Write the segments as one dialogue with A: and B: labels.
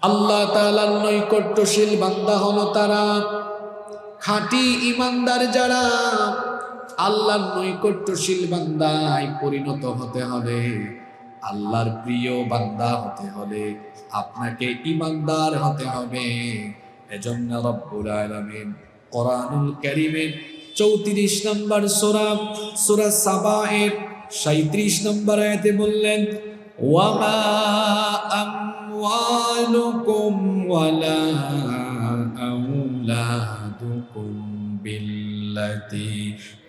A: আল্লাহ তাআলার নৈকট্যশীল বান্দা হলো তারা, খাঁটি ইমানদার যারা। আল্লাহর নৈকট্যশীল বান্দায় পরিণত হতে হলে, আল্লাহর প্রিয় বান্দা হতে হলে আপনাকে ইমানদার হতে হবে। এজন্য রব্বুল আলামিন কোরআনুল কারীমের 34 নম্বর সূরা সূরা সাবা-এর 37 নম্বর আয়াতে বললেন, ওয়ামা আমওয়ালুকুম ওয়ালা আওলাদুকুম বিল্লাতি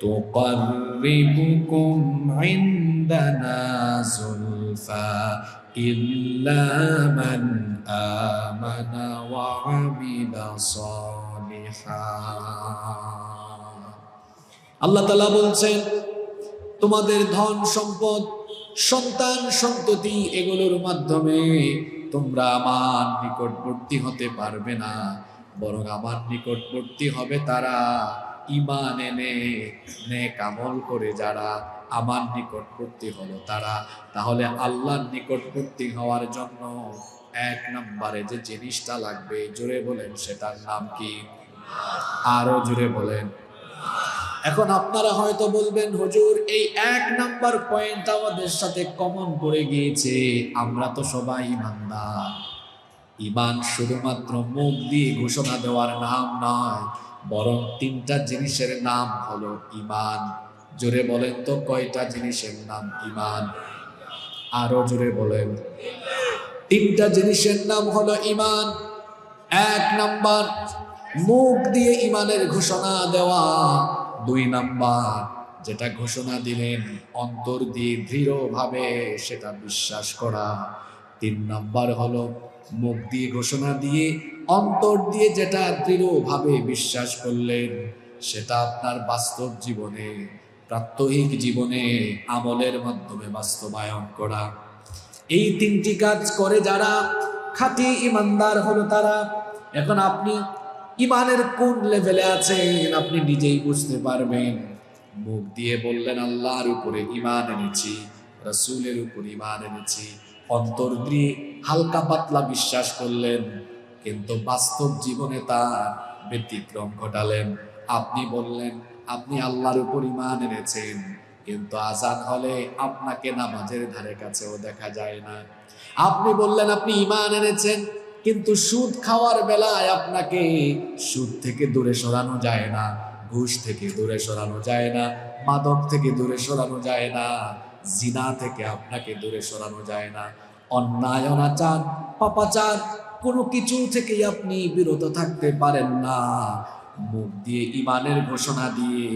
A: তুকাররিবুকুম ইনদানা যুলফা ইল্লা মান আমানা ওয়া আমিলা সালিহান। আল্লাহ তাআলা বলছেন, তোমাদের ধন সম্পদ, সন্তান সন্ততি, এগুলোর মাধ্যমে তোমরা আমার নিকটবর্তী হতে পারবে না, বরং আমার নিকটবর্তী হবে তারা ঈমান এনে নেক আমল করে যারা আমার নিকটবর্তী হলো তারা। তাহলে আল্লাহর নিকটবর্তী হওয়ার জন্য 1 নম্বরে যে জিনিসটা লাগবে, জোরে বলেন, সেটার নাম কি? আরো জোরে বলেন। এখন আপনারা হয়তো বলবেন, হুজুর এই 1 নাম্বার পয়েন্ট আমাদের সাথে কমন পড়ে গিয়েছে, আমরা তো সবাই ইমানদার। ঈমান শুধুমাত্র মুখ দিয়ে ঘোষণা দেওয়ার নাম নয়, বরং 3টা জিনিসের নাম হলো ঈমান। জোরে বলেন তো, কয়টা জিনিসের নাম ঈমান? আরো জোরে বলেন। 3টা জিনিসের নাম হলো ঈমান। 1 নাম্বার মুখ দিয়ে ঈমানের ঘোষণা দেওয়া, 2 নাম্বার যেটা ঘোষণা দিলেন অন্তর দিয়ে দৃঢ়ভাবে সেটা বিশ্বাস করা, 3 নাম্বার হলো মুখ দিয়ে ঘোষণা দিয়ে অন্তর দিয়ে যেটা দৃঢ়ভাবে বিশ্বাস করলেন সেটা আপনার বাস্তব জীবনে, প্রাত্যহিক জীবনে আমলের মাধ্যমে বাস্তবায়ন করা। এই 3টি কাজ করে যারা খাঁটি ইমানদার হলো তারা। এখন আপনি ঈমানের কোন লেভেলে আছেন আপনি নিজেই বুঝতে পারবেন। মুখ দিয়ে বললেন আল্লাহর উপরে ঈমান এনেছি, রাসূলের উপর ঈমান এনেছি, অন্তর দিয়ে হালকা পাতলা বিশ্বাস করলেন, কিন্তু বাস্তব জীবনে তার ব্যতিক্রম ঘটালেন। আপনি বললেন আপনি আল্লাহর উপর ঈমান এনেছেন, কিন্তু আযান হলে আপনাকে নামাজের ধারে কাছেও দেখা যায় না। আপনি বললেন আপনি ঈমান এনেছেন, কিন্তু সুদ খাওয়ার বেলায় আপনাকে সুদ থেকে দূরে সরানো যায় না, ঘুষ থেকে দূরে সরানো যায় না, মাদক থেকে দূরে সরানো যায় না, জিনা থেকে আপনাকে দূরে সরানো যায় না, অন্যায় অনাচার পাপাচার কোনো কিছু থেকে আপনি বিরত থাকতে পারেন না। মুখ দিয়ে ঈমানের ঘোষণা দিয়ে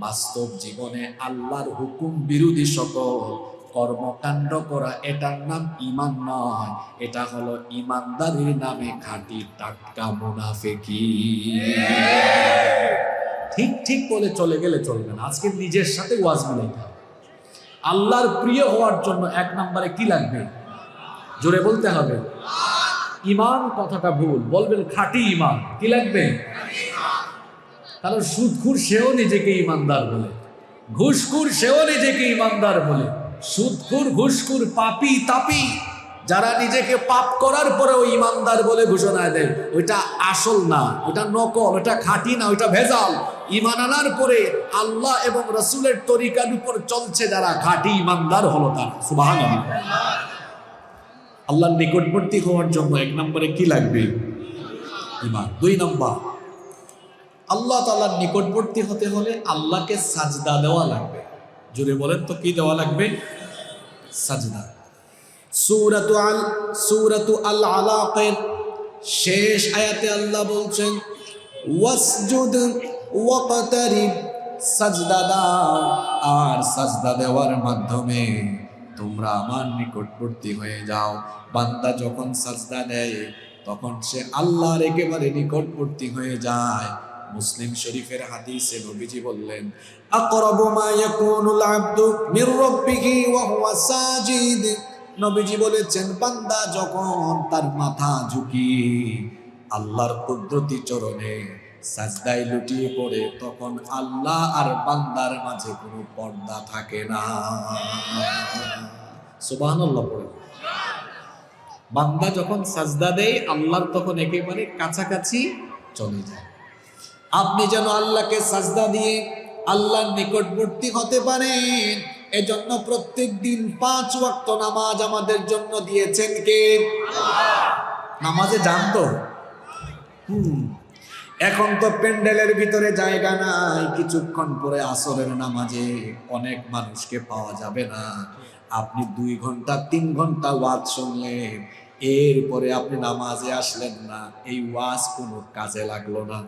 A: বাস্তব জীবনে আল্লাহর হুকুম বিরোধী সকল কর্মকাণ্ড করা, এটার নাম ঈমান নয়, এটা হলো ঈমানদারির নামে খাঁটি টাটকা মুনাফিকি। ঠিক ঠিক বলে চলে গেলে চলবে না, আজকে নিজের সাথে ওয়াজ মিলাইতে হবে। আল্লাহর প্রিয় হওয়ার জন্য 1 নম্বরে কি লাগবে? জোরে বলতে হবে। ঈমান কথাটা ভুল, বলবেন খাঁটি ঈমান। কি লাগবে? কারণ সুদখোর সেও নিজেকে ঈমানদার বলে, ঘুষখোর সেও নিজেকে ঈমানদার বলে। সুদখোর, ঘুষখোর, পাপী তাপী যারা নিজেকে পাপ করার পরেও ঈমানদার বলে ঘোষণা দেয়, ওইটা আসল না, ওটা নকল, ওটা খাঁটি না, ওইটা ভেজাল। ঈমান আনার পরে আল্লাহ এবং রাসূলের তরিকার উপর চলছে যারা, খাঁটি ঈমানদার হলো তারা। সুবহানাল্লাহ। আল্লাহর নিকটবর্তী হওয়ার জন্য 1 নম্বরে কি লাগবে? ঈমান। 2 নম্বর, আল্লাহ তাআলার নিকটবর্তী হতে হলে আল্লাহকে সাজদা দেওয়া লাগবে। জোরে বলেন তো, কি দেওয়া লাগবে? সাজদা। সূরাতু আল আলাকের শেষ আয়াতে আল্লাহ বলছেন, ওয়াসজুদ ওয়াকতারিব, সাজদা দাও, আর সাজদা দেওয়ার মাধ্যমে তোমরা আমার নিকটবর্তী হয়ে যাও। বান্দা যখন সাজদা দেয় তখন সে আল্লাহর একেবারে নিকটবর্তী হয়ে যায়। মুসলিম শরীফের হাদিসে নবীজি বললেন, আকরাবু মা ইয়াকুনুল আবদু মির রাব্বিহি ওয়া হুয়া সাজিদ। নবীজি বলেছেন, বান্দা যখন তার মাথা ঝুঁকিয়ে আল্লাহর কুদরতি চরণে সাজদায় লুটিয়ে পড়ে, তখন আল্লাহ আর বান্দার মাঝে কোনো পর্দা থাকে না। সুবহানাল্লাহ পড়ে। বান্দা যখন সাজদা দেয় আল্লাহর তখন একেবারে কাছাকাছি চলে যায়। আপনি যেন আল্লাহকে সাজদা দিয়ে আল্লাহর নিকটবর্তী হতে পারেন, এজন্য প্রত্যেক দিন 5 ওয়াক্ত নামাজ আমাদের জন্য দিয়েছেন কে? নামাজে জানতো এখন তো প্যান্ডেলের ভিতরে জায়গা নাই, কিছুক্ষণ পরে আসরের নামাজে অনেক মানুষকে পাওয়া যাবে না। আপনি 2 ঘন্টা 3 ঘন্টা ওয়াজ শুনলেন, এরপরে আপনি নামাজে আসলেন না, এই ওয়াজ কোনো কাজে লাগলো না।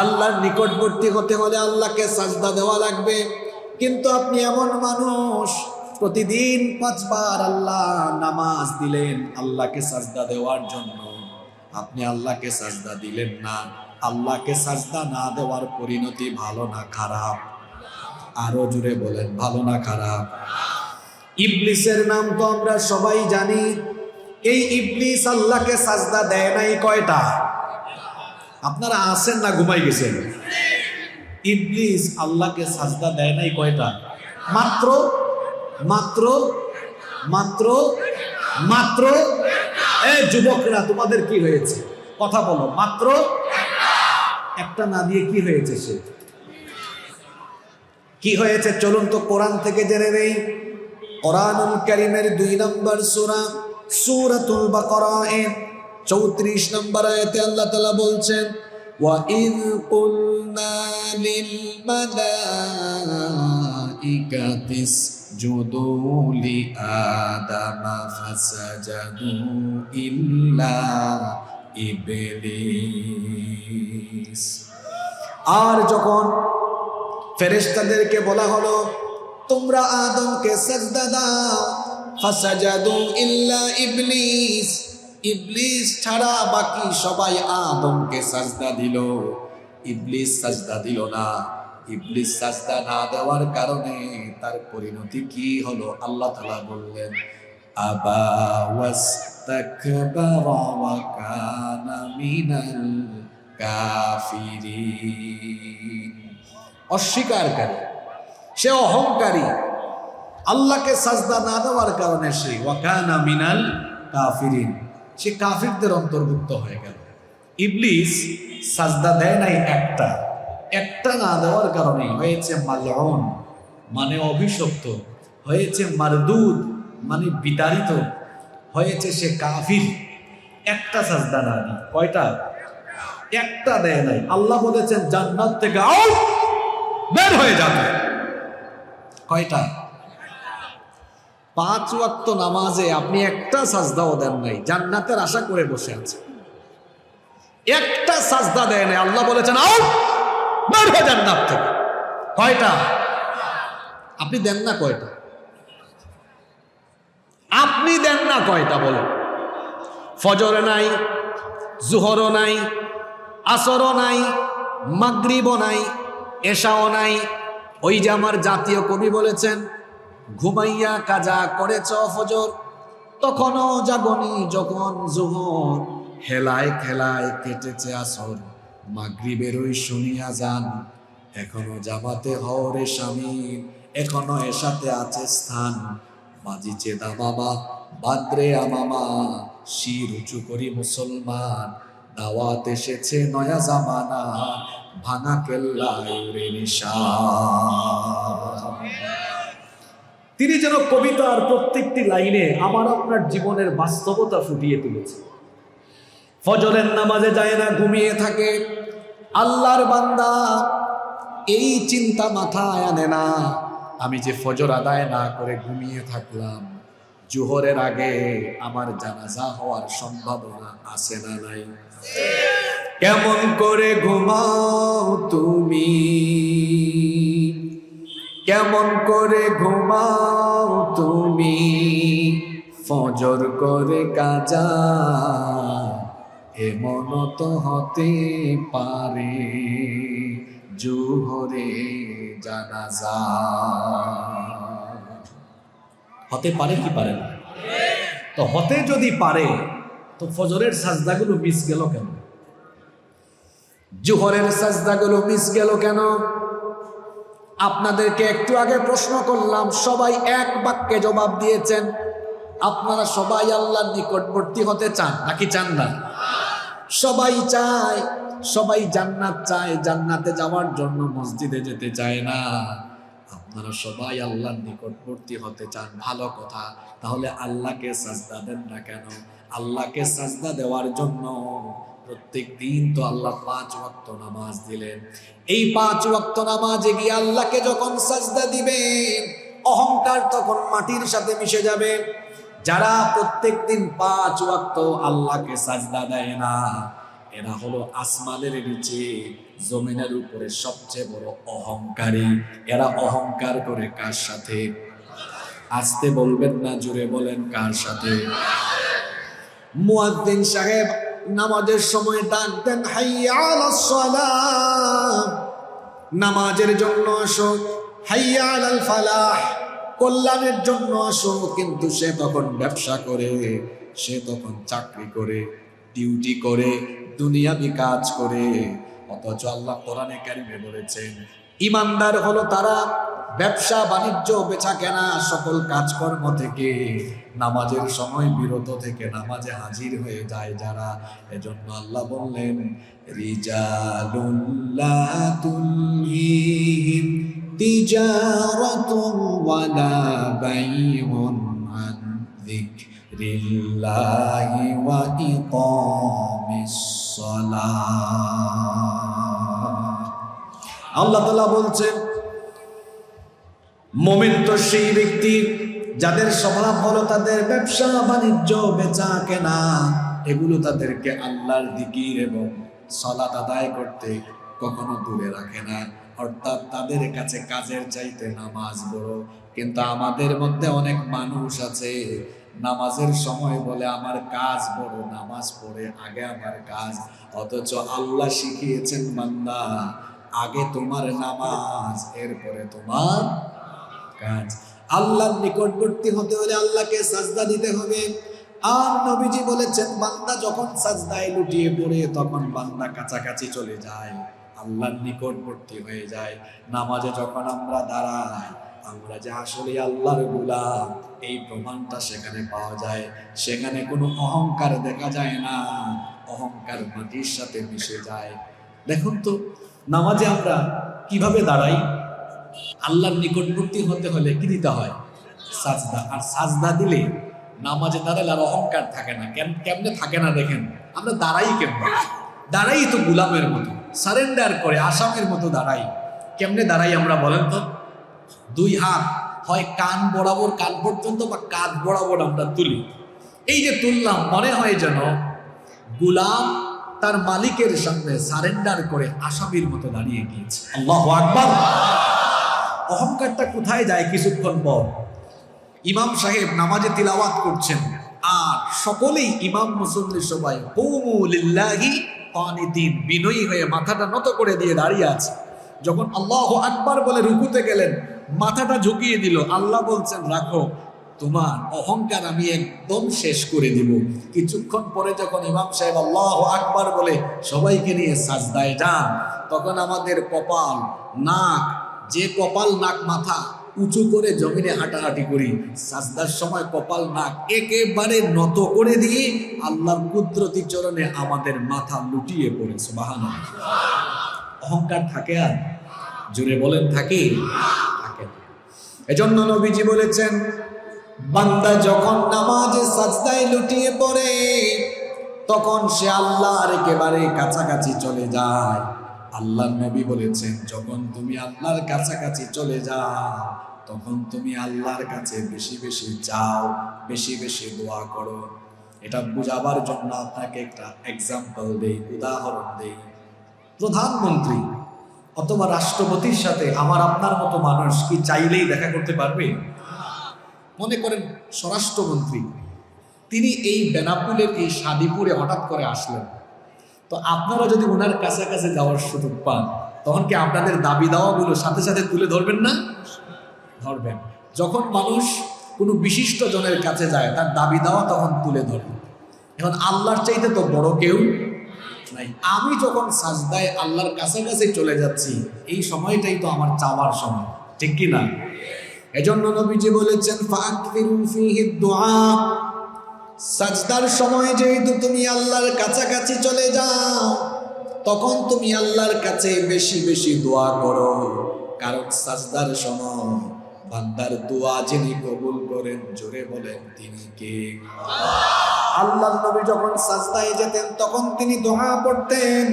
A: আল্লাহর নিকটবর্তী হতে হলে আল্লাহকে সাজদা দেওয়া লাগবে। কিন্তু আপনি এমন মানুষ, প্রতিদিন 5 বার আল্লাহ নামাজ দিলেন আল্লাহকে সাজদা দেওয়ার জন্য, আপনি আল্লাহকে সাজদা দিলেন না। আল্লাহকে সাজদা না দেওয়ার পরিণতি ভালো না খারাপ? আরো জুড়ে বলেন, ভালো না খারাপ? ইবলিসের নাম তো আমরা সবাই জানি। এই ইবলিস আল্লাহকে সাজদা দেয় নাই কয়টা? আপনারা আছেন না ঘুমাই গেছেন? ইবলিস আল্লাহকে সাজদা দেয় নাই কয়টা? মাত্র মাত্র মাত্র মাত্র এই যুবকরা, তোমাদের কি হয়েছে? কথা বলো। মাত্র একটা না দিয়ে কি হয়েছে? সে কি হয়েছে চলুন তো কোরআন থেকে জেনে নেই। কোরআনুল কারীমের 2 নম্বর সূরা সূরাতুল বাকারা এর 34 নম্বর আয়াতে আল্লাহ তাআলা বলছেন, ওয়া ইয কুলনা লিল মালাইকাতি ইসজুদু লি আদামা ফাসাজাদু ইল্লা ইবলিস। আর যখন ফেরেশতাদেরকে বলা হলো তোমরা আদমকে সাজদা দাও, ফাসাজাদু ইল্লা ইবলিস, ইবলিস ছাড়া বাকি সবাই আদমকে সাজদা দিল, ইবলিস সাজদা দিল না। ইবলিস সাজদা না দেওয়ার কারণে তার পরিণতি কি হলো? আল্লাহ তাআলা বললেন, আবা ওয়াস্তাকবারা ওয়া কানা মিনাল কাফিরিন। অস্বীকারী, সে অহংকারী, আল্লাহকে সাজদা না দেওয়ার কারণে সে ওয়া কানা মিনাল কাফিরিন, সে কাফিরদের অন্তর্ভুক্ত হয়ে গেল। ইবলিস সাজদা দেয় নাই একটা না দেওয়ার কারণে হয়েছে মালউন, মানে অভিশপ্ত, হয়েছে মারদুদ, মানে বিতাড়িত, হয়েছে সে কাফির। একটা সাজদা না দি, কয়টা? একটা দেয় নাই। আল্লাহ বলেছেন জান্নাত থেকে আউট, বের হয়ে যাবে। কয়টা? 5 ওয়াক্ত নামাজে আপনি একটা সাজদাও দেন নাই, জান্নাতের আশা করে বসে আছেন। একটা সাজদা দেয় নাই, আল্লাহ বলেছেন আউট, বের হয়ে জান্নাত থেকে। কয়টা? আপনি দেন না কয়টা? আপনি দেন না কয়টা বলেন? ফজর নাই, জোহরও নাই, আসরও নাই, মাগরিবও নাই, এশাও নাই। ওই যে আমার জাতীয় কবি বলেছেন, ঘুমাইয়া কাজা করেছ ফজর, তখনও জাগনি যখন জোহর, হেলায় খেলায় কেটেছে আসর, মাগরিবের ওই শুনিয়া যান, এখনো জামাতে হরে শামিল, এখনো এসাতে আছে স্থান, বাজিছে দামামা বাদ্রে আমামা, শির উঁচু করি মুসলমান, দাওয়াত এসেছে নয়া জামানা, ভাঙা কেল্লায় উড়ে নিশান। তিনি যেন কবিতার প্রত্যেকটি লাইনে আমার আপনার জীবনের বাস্তবতা ফুটিয়ে তুলেছে। ফজরের নামাজে যায় না, ঘুমিয়ে থাকে। আল্লাহর বান্দা এই চিন্তা মাথায় আনে না, আমি যে ফজর আদায় না করে ঘুমিয়ে থাকলাম, জোহরের আগে আমার জানাজা হওয়ার সম্ভাবনা আছে না নাই? কেমন করে ঘুমাও তুমি, কেমন করে ঘুমাও তুমি, ফজর করে কাজা, এমন তো হতে পারে জোহরে জানাজা। হতে পারে কি পারে না? তো হতে যদি পারে তো ফজরের সাজদাগুলো মিস গেল কেন? জোহরের সাজদাগুলো মিস গেল কেন? আপনাদেরকে একটু আগে প্রশ্ন করলাম, সবাই এক বাক্যে জবাব দিয়েছেন, আপনারা সবাই আল্লাহর নিকটবর্তী হতে চান নাকি চান না? সবাই চায়, সবাই জান্নাত চায়, জান্নাতে যাওয়ার জন্য মসজিদে যেতে চায় না। আপনারা সবাই আল্লাহর নিকটবর্তী হতে চান, ভালো কথা। তাহলে আল্লাহকে সাজদা দেন না কেন? আল্লাহকে সাজদা দেওয়ার জন্য প্রত্যেক দিন তো আল্লাহ 5 ওয়াক্ত নামাজ দিলেন। এই 5 ওয়াক্ত নামাজে গিয়ে আল্লাহকে যখন সাজদা দিবেন, অহংকার তখন মাটির সাথে মিশে যাবে। যারা প্রত্যেক দিন 5 ওয়াক্ত আল্লাহকে সাজদা দেয় না, এরা হলো আসমানের নিচে জমিনের উপরে সবচেয়ে বড় অহংকারী। এরা অহংকার করে কার সাথে? আস্তে বলবেন না, জোরে বলেন, কার সাথে? মুয়াজ্জিন সাহেব নামাজের সময় ডাক দেন, হাইয়া আলাস সালাহ, নামাজের জন্য আসো, হাইয়া আলাল ফালাহ, কল্যাণের জন্য আসো। কিন্তু সে তখন ব্যবসা করে, সে তখন চাকরি করে, ডিউটি করে, দুনিয়াবি কাজ করে। অথচ আল্লাহ কোরআনে কারিমে বলেছেন, ইমানদার হলো তারা ব্যবসা বাণিজ্য বেচা কেনা সকল কাজকর্ম থেকে নামাজের সময় বিরত থেকে নামাজে হাজির হয়ে যায় যারা। এজন্য আল্লাহ বললেন, রিজালুন লা তুলহিহিম তিজারাতুন ওয়ালা বাইউন আন যিকরিল্লাহি ওয়া ইকামিস সালাহ। আল্লাহ তাআলা বলছেন, মুমিন তো সেই ব্যক্তি যাদের স্বভাব হলো তাদের ব্যবসা বাণিজ্য বেচা কেনা, এগুলো তাদেরকে আল্লাহর জিকির এবং সালাত আদায় করতে কখনো দূরে রাখে না। অর্থাৎ তাদের কাছে কাজের চাইতে নামাজ বড়। কিন্তু আমাদের মধ্যে অনেক মানুষ আছে, নামাজের সময় বলে আমার কাজ বড়, নামাজ পড়ে আগে আমার কাজ। অথচ আল্লাহ শিখিয়েছেন, বান্দা আগে তোমার নামাজ, এরপরে তোমার কাজ। আল্লাহর নিকটবর্তী হতে হলে আল্লাহকে সাজদা দিতে হবে। আর নবীজি বলেছেন, বান্দা যখন সাজদায় লুটিয়ে পড়ে তখন বান্দা কাছাকাছি চলে যায়, আল্লাহর নিকটবর্তী হয়ে যায়। নামাজে যখন আমরা দাঁড়াই, আমরা যে আসলে আল্লাহর গোলাম, এই প্রমাণটা সেখানে পাওয়া যায়। সেখানে কোনো অহংকার দেখা যায় না, অহংকার মাটির সাথে মিশে যায়। দেখুন তো নামাজে আমরা কিভাবে দাঁড়াই। আল্লাহর নিকটবর্তী হতে হলে কি দিতে হয়? সাজদা। আর সাজদা দিলে নামাজে দাঁড়ালে আর অহংকার থাকে না। কেমনে থাকে না দেখেন, আমরা দাঁড়াই কেমনে? দাঁড়াই তো গোলামের মতো, সারেন্ডার করে আসামের মতো দাঁড়াই। কেমনে দাঁড়াই আমরা বলেন তো? 2 হাত হয় কান বরাবর, কান পর্যন্ত, বা কাঁধ বরাবর আমরা তুলি। এই যে তুললাম, মনে হয় যেন গোলাম তার মালিকের সামনে সারেন্ডার করে আসামির মতো দাঁড়িয়ে গিয়েছে। আল্লাহু আকবার। অহংকারটা কোথায় যায়? কিছুক্ষণ পর ইমাম সাহেব নামাজে তিলাওয়াত করছেন, আর সকলেই ইমাম মুসল্লি সবাই কুমু লিল্লাহি কানিতিন, বিনয়ী হয়ে মাথাটা নত করে দিয়ে দাঁড়িয়ে আছে। যখন আল্লাহু আকবার বলে রুকুতে গেলেন, মাথাটা ঝুঁকিয়ে দিল। আল্লাহ বলছেন, রাখো, তোমার অহংকার আমি একদম শেষ করে দিব। কিছুক্ষণ পরে যখন ইমাম সাহেব আল্লাহু আকবার বলে সবাইকে নিয়ে সাজদায় যান, তখন আমাদের কপাল, নাক, যে কপাল, নাক, মাথা উঁচু করে জমিনে হাঁটাহাঁটি করি, সাজদার সময় কপাল, নাক একেবারে নত করে দিয়ে আল্লাহর কুদরতি চরণে আমাদের মাথা লুটিয়ে পড়ে। সুবহানাল্লাহ। অহংকার থাকে? আর জোরে বলেন, থাকে? থাকে। এজন্য নবীজি বলেছেন, বান্দা যখন নামাজে সাজদায় লুটিয়ে পড়ে তখন সে আল্লাহর একেবারে কাছাকাছি চলে যায়। আল্লাহর নবী বলেছেন, যখন তুমি আল্লাহর কাছাকাছি চলে যাও তখন তুমি আল্লাহর কাছে বেশি বেশি চাও, বেশি বেশি দোয়া করো। এটা বুঝাবার জন্য আপনাকে একটা এক্সাম্পল দেই, উদাহরণ দেই। প্রধানমন্ত্রী অথবা রাষ্ট্রপতির সাথে আমার আপনার মতো মানুষ কি চাইলেই দেখা করতে পারবে? মনে করেন স্বরাষ্ট্রমন্ত্রী, তিনি এই বেনাপুলের এই শাদিপুরে হঠাৎ করে আসলেন, তো আপনারা যদি ওনার কাছাকাছি যাওয়ার সুযোগ পান, তখন কি আপনাদের দাবি দাওয়াগুলো সাথে সাথে তুলে ধরবেন না? ধরবেন। যখন মানুষ কোনো বিশিষ্ট জনের কাছে যায়, তার দাবি দাওয়া তখন তুলে ধরবে। এখন আল্লাহর চাইতে তো বড় কেউ নাই। আমি যখন সাজদায় আল্লাহর কাছাকাছি চলে যাচ্ছি, এই সময়টাই তো আমার চাওয়ার সময়, ঠিক কি না? এজন্য নবীজি বলেছেন ফাকফিরু ফীহি দুআ, সাজদার সময় যেহেতু তুমি আল্লাহর কাছাকাছি চলে যাও, তখন তুমি আল্লাহর কাছে বেশি বেশি দোয়া করো, কারণ সাজদার সময় বান্দার দোয়া যিনি কবুল করেন, জোরে বলেন তিনি কে? আল্লাহর নবী যখন সাজদায় যেতেন তখন তিনি দোয়া পড়তেন,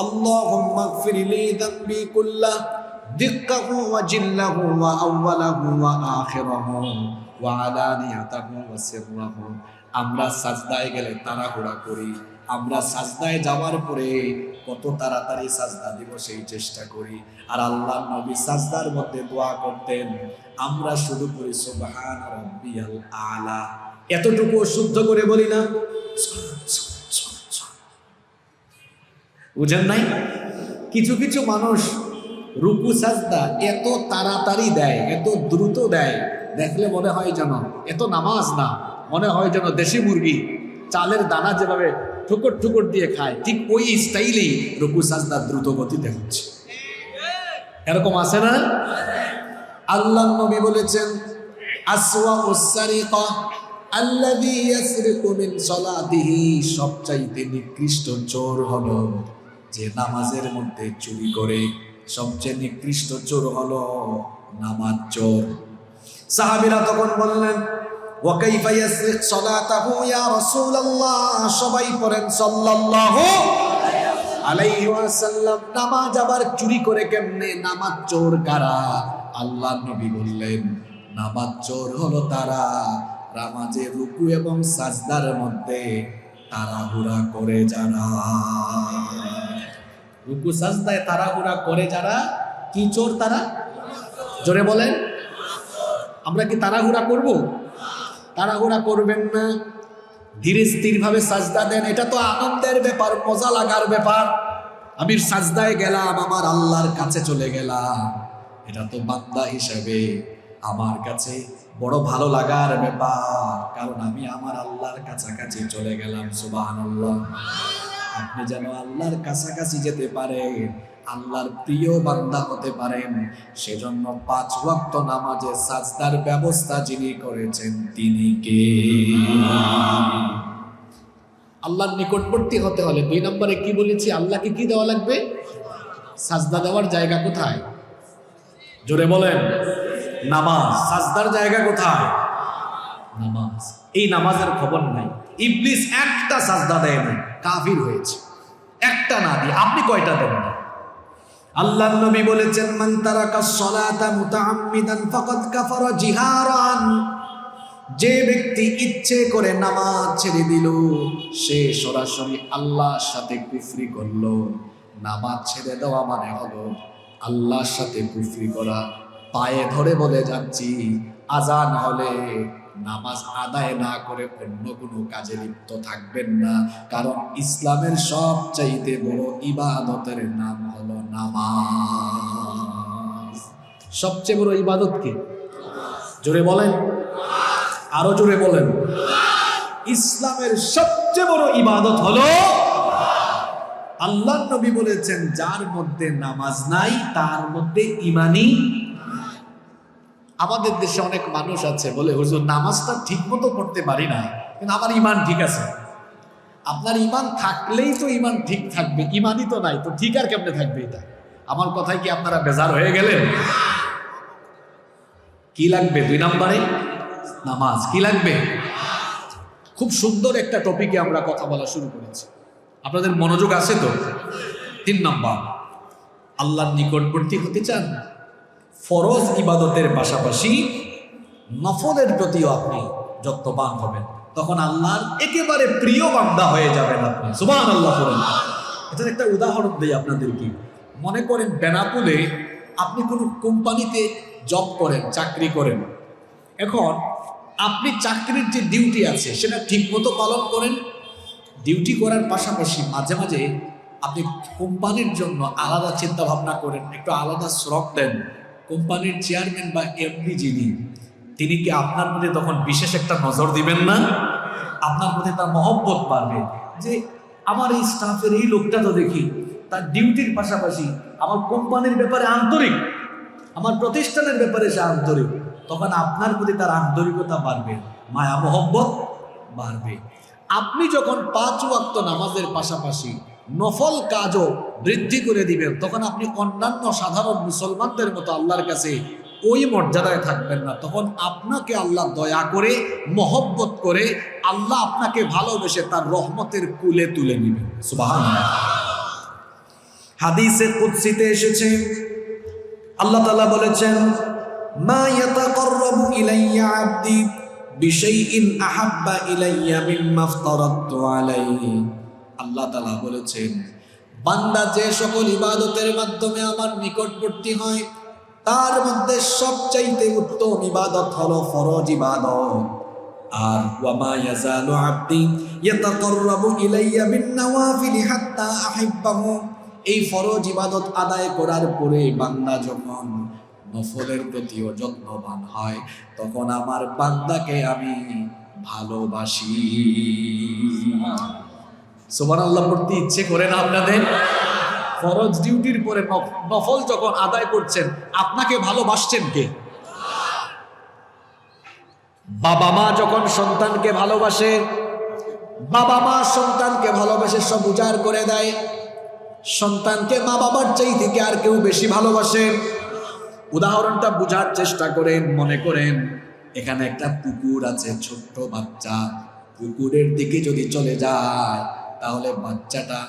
A: আল্লাহুম্মা গফিরলি যামবি কুল্লাহ দিক্কাহু ওয়া জিল্লাহু ওয়া আউওয়ালাহু ওয়া আখিরাহু ওয়া আলানিয়াতাহু ওয়া সিররাহু। আমরা সাজদায় গেলে তাড়াহুড়া করি, আমরা সাজদায় যাওয়ার পরে কত তাড়াতাড়ি সাজদা দিব সেই চেষ্টা করি। আর আল্লাহর নবী সাজদার মধ্যে দোয়া করতেন, আমরা শুরু করি সুবহান রাব্বিয়াল আলা, এতটুকু শুদ্ধ করে বলি না? বুঝেন নাই? কিছু কিছু মানুষ রুকু সাজদা এত তাড়াতাড়ি দেয়, এত দ্রুত দেয়, দেখলে মনে হয় যেন এত নামাজ না, মনে হয় যেন দেশি মুরগি চালের দানা যেভাবে ঠুকর ঠুকর দিয়ে খায়, ঠিক ওই স্টাইলেই রুকু সাজদা দ্রুত গতিতে হচ্ছে। এরকম আছে না? আল্লাহ নবী বলেছেন, আসওয়াউস সারিকা আল্লাযী ইয়াসরিকু মিন সালাতিহি, সবচাইতে নিকৃষ্ট চোর হলো যে নামাজের মধ্যে চুরি করে। সবচেয়ে নিকৃষ্ট চোর হলো নামাজ চোর। সাহাবীরা তখন বললেন, ওয়া কাইফা ইয়াসরিক সালাতাহু ইয়া রাসূলুল্লাহ, সবাই পড়েন সাল্লাল্লাহু আলাইহি ওয়াসাল্লাম, নামাজ আবার চুরি করে কেমনে? নামাজ চোর কারা? আল্লাহর নবী বললেন, নামাজ চোর হলো তারা নামাজে রুকু এবং সাজদার মধ্যে তাড়াহুড়া করে যারা। রুকু সাজদায় তাড়াহুড়া করে যারা, কি চোর তারা? জোরে বলেন। আমরা কি তাড়াহুড়া করব? তাড়াহুড়া করবেন না, ধীরে স্থির ভাবে সাজদা দেন। এটা তো আনন্দের ব্যাপার, মজা লাগার ব্যাপার। আমি সাজদায় গেলাম, আমার আল্লাহর কাছে চলে গেলাম, এটা তো বান্দা হিসেবে আমার কাছে বড় ভালো লাগার ব্যাপার, কারণ আমি আমার আল্লাহর কাছাকাছি চলে গেলাম। সুবহানাল্লাহ। আপনি যেন আল্লাহর কাছাকাছি যেতে পারেন, আল্লাহর প্রিয় বান্দা হতে পারেন, সেজন্য 5 ওয়াক্ত নামাজে সাজদার ব্যবস্থা যিনি করেছেন তিনি কে? আল্লাহর নিকটবর্তী হতে হলে 2 নম্বরে কি বলেছি? আল্লাহকে কি দেওয়া লাগবে? সাজদা দেওয়ার জায়গা কোথায়? জোরে বলেন। নামাজ। সাজদার জায়গা কোথায়? নামাজ। এই নামাজের খবর নাই। ইবলিস একটা সাজদা দেয় না, কাফির হয়েছে। একটা না দিয়ে আপনি কয়টা দেন না? আল্লাহর নবী বলেছেন, মান তারাকাস সালাতা মুতাআম্মিদান ফাকাদ কাফারা জিহারান, যে ব্যক্তি ইচ্ছে করে নামাজ ছেড়ে দিল, সে সরাসরি আল্লাহর সাথে কুফরি করলো। নামাজ ছেড়ে দেওয়া মানে হলো আল্লাহর সাথে কুফরি করা। পায়ে ধরে বলে যাচ্ছি, আজান হলে নামাজ আদায় না করে অন্য কোনো কাজে লিপ্ত থাকবেন না, কারণ ইসলামের সবচাইতে বড় ইবাদতের নাম হলো নামাজ। সবচেয়ে বড় ইবাদত কি? জোরে বলেন, আরো জোরে বলেন। ইসলামের সবচেয়ে বড় ইবাদত হলো, আল্লাহর নবী বলেছেন, যার মধ্যে নামাজ নাই তার মধ্যে ঈমানই। আমাদের দেশে অনেক মানুষ আছে বলে, হুজুর নামাজটা ঠিক মতো পড়তে পারি না, কিন্তু আমার ঈমান ঠিক আছে। আপনার ঈমান থাকলেই তো ঈমান ঠিক থাকবে, ঈমানই তো নাই, তো ঠিক আর কেমনে থাকবে? এটা আমার কথায় কি আপনারা বেজার হয়ে গেলেন? কি লাগবে 2 নম্বরে? নামাজ। কি লাগবে? খুব সুন্দর একটা টপিকে আমরা কথা বলা শুরু করেছি, আপনাদের মনোযোগ আছে তো? 3 নম্বর, আল্লাহর নিকটবর্তী হতে চান, ফরজ ইবাদতের পাশাপাশি নফলের প্রতিও আপনি যত্নবান হবেন, তখন আল্লাহর একেবারে প্রিয় বান্দা হয়ে যাবেন আপনি। সুবহানাল্লাহ বলেন। এটার একটা উদাহরণ দেই আপনাদেরকে। মনে করেন বেনাপুলে আপনি কোনো কোম্পানিতে জব করেন, চাকরি করেন। এখন আপনি চাকরির যে ডিউটি আছে সেটা ঠিক মতো পালন করেন, ডিউটি করার পাশাপাশি মাঝে মাঝে আপনি কোম্পানির জন্য আলাদা চিন্তা ভাবনা করেন, একটু আলাদা শ্রম দেন। কোম্পানির চেয়ারম্যান বা এমডি যিনি, তিনি কি আপনার মধ্যে তখন বিশেষ একটা নজর দিবেন না? আপনার মধ্যে তার মহব্বত বাড়বে যে আমার এই স্টাফের এই লোকটা তো দেখি তার ডিউটির পাশাপাশি আমার কোম্পানির ব্যাপারে আন্তরিক, আমার প্রতিষ্ঠানের ব্যাপারে সে আন্তরিক। তখন আপনার প্রতি তার আন্তরিকতা বাড়বে, মায়া মোহব্বত বাড়বে। আপনি যখন 5 ওয়াক্ত নামাজের পাশাপাশি নফল কাজও বৃদ্ধি করে দিবেন, তখন আপনি অন্যান্য সাধারণ মুসলমানদের মতো আল্লাহর কাছে ওই মর্যাদায় থাকবেন না। তখন আপনাকে আল্লাহ দয়া করে, মহব্বত করে, আল্লাহ আপনাকে ভালোবেসে তার রহমতের কুলে তুলে নেবেন। সুবহানাল্লাহ। হাদিসে কুদসিতে এসেছে, আল্লাহ তাআলা বলেছেন, মা ইয়াতাকাররাবু ইলাইয়া আবদি বিশাইইন আহাব্বা ইলাইয়া মিম্মা আফতারাতু আলাইহি। আল্লাহ তাআলা বলেছেন, বান্দা যে সকল ইবাদতের মাধ্যমে আমার নিকটবর্তী হয়, তার মধ্যে সবচাইতে উত্তম ইবাদত হলো ফরজ ইবাদত। আর ওয়া মা ইয়াজালু আবদি ইয়াতাকাররাবু ইলাইয়া বিন নওয়াফিল হাত্তা আহিব্বাহু। এই ফরজ ইবাদত আদায় করার পরে বান্দা যখন নফলের প্রতিও যত্নবান হয়, তখন আমার বান্দাকে আমি ভালোবাসি। সুবহানাল্লাহ পড়তে ইচ্ছে করে না আপনাদের? ফরজ ডিউটির পরে নফল যখন আদায় করছেন, আপনাকে ভালোবাসছেন কে? বাবা মা যখন সন্তানকে ভালোবাসে, বাবা মা সন্তানকে ভালোবাসে, সব উজাড় করে দেয়। সন্তানকে মা বাবার চাইতে কি আর কেউ বেশি ভালোবাসে? উদাহরণটা বুঝার চেষ্টা করেন। মনে করেন এখানে একটা পুকুর আছে, ছোট্ট বাচ্চা পুকুরের দিকে যদি চলে যায়, তাহলে বাচ্চাটা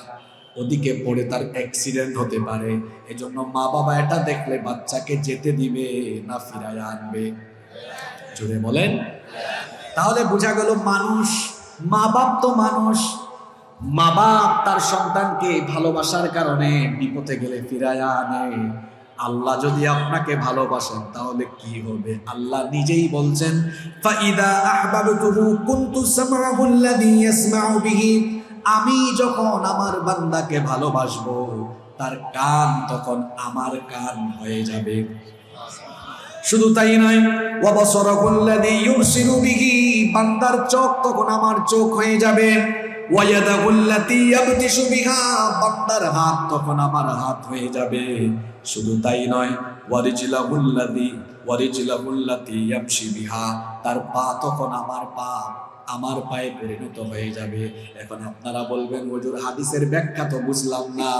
A: ওদিকে পড়ে তার অ্যাক্সিডেন্ট হতে পারে। এজন্য মা বাবা এটা দেখলে বাচ্চাকে যেতে দিবে না ফিরায় আনবে? জোরে বলেন। তাহলে বোঝা গেল মানুষ, মা বাপ তো মানুষ, মা বাপ তার সন্তানকে ভালোবাসার কারণে বিপদে গেলে ফিরায়া আনে। আল্লাহ যদি আপনাকে ভালোবাসেন তাহলে কি হবে? আল্লাহ নিজেই বলছেন, ফাইদা আহবাবতুহু কুনতু সামআহু আল্লাযী ইয়াসমাউ বিহি। আমি যখন আমার বান্দাকে ভালোবাসবো, তার কান তখন আমার কান হয়ে যাবে। শুধু তাই নয়, ওয়া বাসারাহু আল্লাযী ইউবসিরু বিহি। বান্দার চোখ তখন আমার চোখ হয়ে যাবে। ওয়া ইয়াদাহু আল্লাতী ইয়াবতিশু বিহা। বান্দার হাত তখন আমার হাত হয়ে যাবে। শুধু তাই নয়, ওয়া রিজলাহু আল্লাতী ইয়ামশি বিহা। তার পা তখন আমার পায়ে পরিণত হয়ে যাবে। এখন আপনারা বলবেন, হুজুর হাদিসের ব্যাখ্যা তো বুঝলাম না।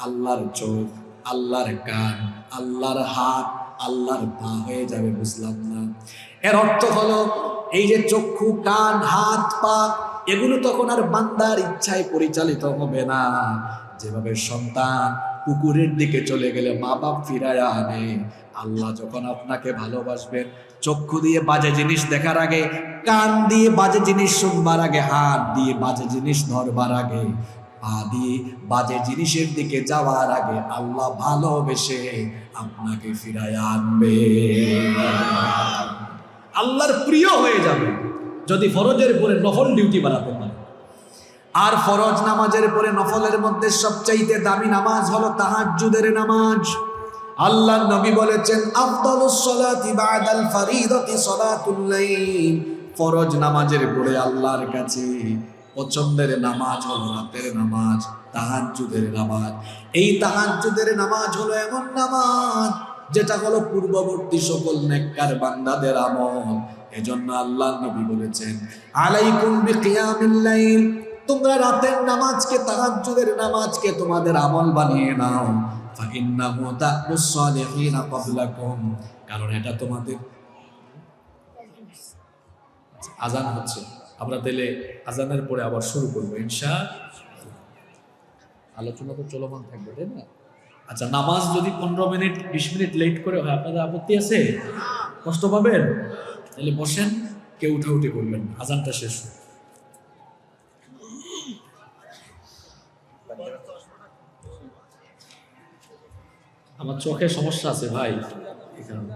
A: আল্লাহর চোখ, আল্লাহর কান, আল্লাহর হাত, আল্লাহর পা হয়ে যাবে, বুঝলাম না। এর অর্থ হলো, এই যে চক্ষু, কান, হাত, পা, এগুলো তখন আর বান্দার ইচ্ছায় পরিচালিত হবে না। যেভাবে সন্তান পুকুরের দিকে চলে গেলে মা বাপ ফিরায়া আনে, আল্লাহ যখন আপনাকে ভালোবাসবেন, চক্ষু দিয়ে বাজে জিনিস দেখার আগে, কান দিয়ে বাজে জিনিস শুনবার আগে, হাত দিয়ে বাজে জিনিস ধরবার আগে, পা দিয়ে বাজে জিনিসের দিকে যাওয়ার আগে আল্লাহ ভালোবেসে আপনাকে ফিরায় আনবে। আল্লাহর প্রিয় হয়ে যাবে যদি ফরজের পরে নফল ডিউটি বাড়াতে পারে। আর ফরজ নামাজের পরে নফলের মধ্যে সবচাইতে দামি নামাজ হলো তাহাজ্জুদের নামাজ। আল্লাহ নবী বলেছেন, আফদালুস সালাতি বাদাল ফারিদাতি সালাতুল লাইল। ফরজ নামাজের পরে আল্লাহর কাছে পছন্দের নামাজ হলো রাতের নামাজ, তাহাজ্জুদের নামাজ। এই তাহাজ্জুদের নামাজ হলো এমন নামাজ যেটা হলো পূর্ববর্তী সকল নেককার বান্দাদের আমল। এজন্য আল্লাহ নবী বলেছেন, আলাইকুম বিকিয়ামিল লাইল। তোমরা রাতের নামাজকে, তাহাজ্জুদের নামাজকে তোমাদের আমল বানিয়ে নাও। ফাইন্নাহু দা'বুস সালিহিনা ক্বাবলাকুম। কারণ এটা তোমাদের। আজান হচ্ছে, আমরা তাহলে আজানের পরে আবার শুরু করবো ইনশাআল্লাহ। আলোচনা তো চলমান থাকবে, তাই না? আচ্ছা, নামাজ যদি 15 মিনিট 20 মিনিট লেট করে হয়, আপনাদের আপত্তি আছে? কষ্ট পাবেন? তাহলে বসেন, কেউ উঠাউঠি করবেন, আজানটা শেষ। আমার চোখে সমস্যা আছে ভাই, এখানে।